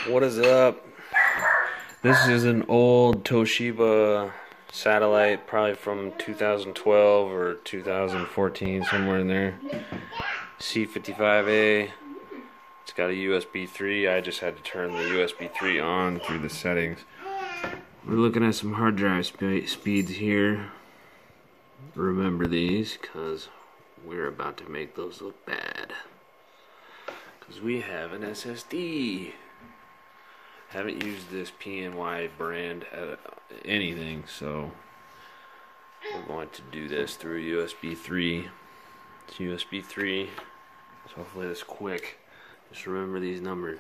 What is up? This is an old Toshiba satellite, probably from 2012 or 2014, somewhere in there. C55-A. It's got a USB 3. I just had to turn the USB 3 on through the settings. We're looking at some hard drive speeds here. Remember these, because we're about to make those look bad. Because we have an SSD. Haven't used this PNY brand at anything, so we're going to do this through USB 3. It's USB 3, so hopefully it's quick. Just remember these numbers.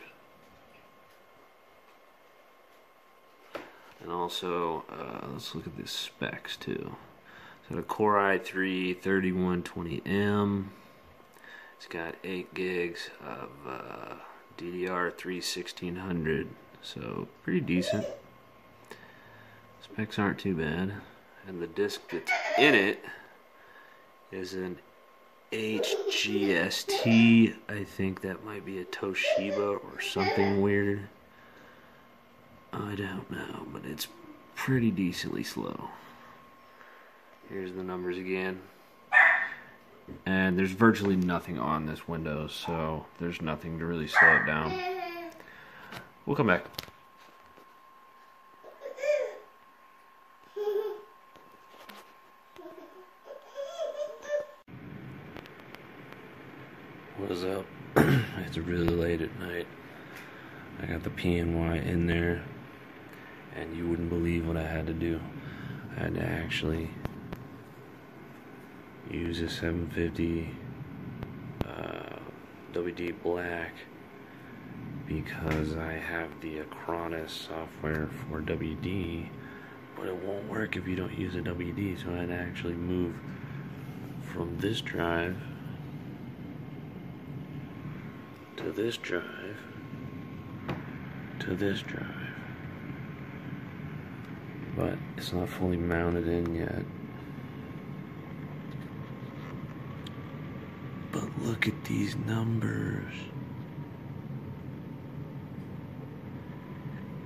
And also, let's look at the specs too. It's got a Core i3 3120M. It's got 8 gigs of DDR3 1600. So, pretty decent. Specs aren't too bad. And the disc that's in it is an HGST. I think that might be a Toshiba or something weird. I don't know, but it's pretty decently slow. Here's the numbers again. And there's virtually nothing on this Windows, so there's nothing to really slow it down. We'll come back. What is up? It's really late at night. I got the PNY in there, and you wouldn't believe what I had to do. I had to actually use a 750 WD Black because I have the Acronis software for WD, but it won't work if you don't use a WD, so I had to actually move from this drive to this drive to this drive, but it's not fully mounted in yet. But look at these numbers.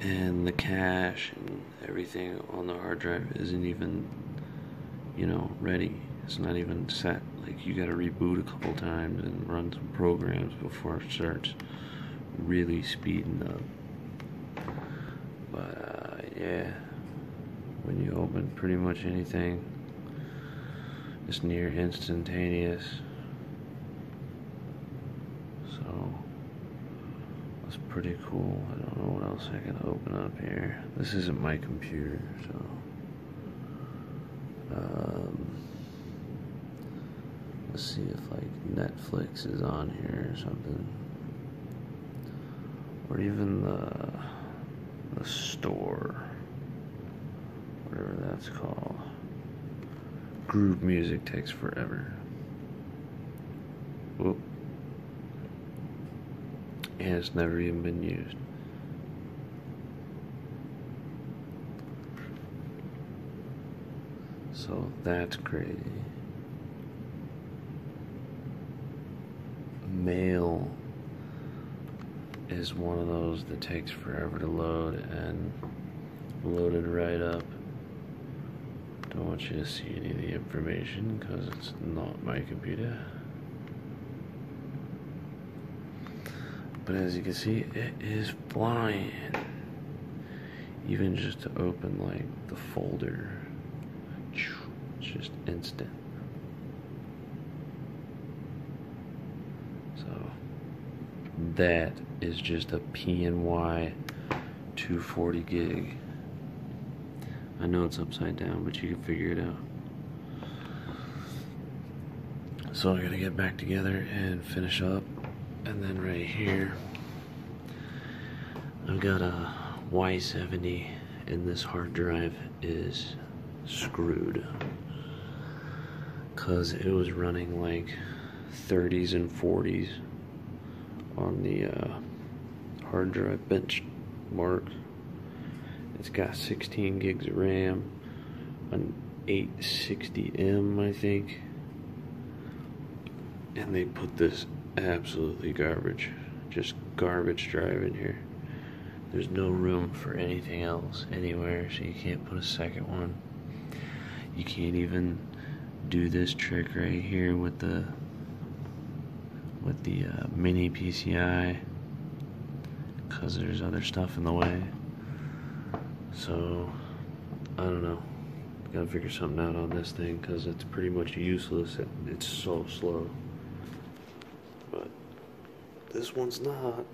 And the cache and everything on the hard drive isn't even, ready. It's not even set. Like, you gotta reboot a couple times and run some programs before it starts really speeding up. But, yeah. When you open pretty much anything, it's near instantaneous. So, that's pretty cool. I don't know what else I can open up here. This isn't my computer, so let's see if like Netflix is on here or something, or even the store, whatever that's called. Groove Music takes forever. Whoop. And it's never even been used. So that's crazy. Mail is one of those that takes forever to load and loaded right up. Don't want you to see any of the information because it's not my computer. But as you can see, it is flying. Even just to open like the folder, it's just instant. So that is just a PNY 240 gig. I know it's upside down, but you can figure it out. So I gotta get back together and finish up. And then right here, I've got a Y70, and this hard drive is screwed because it was running like 30s and 40s on the hard drive benchmark. It's got 16 gigs of RAM, an 860M, I think, and they put this absolutely garbage, just garbage drive in here. there's no room for anything else anywhere, so you can't put a second one. You can't even do this trick right here with the mini PCI, because there's other stuff in the way. So I don't know, gotta figure something out on this thing because it's pretty much useless. It's so slow, but this one's not.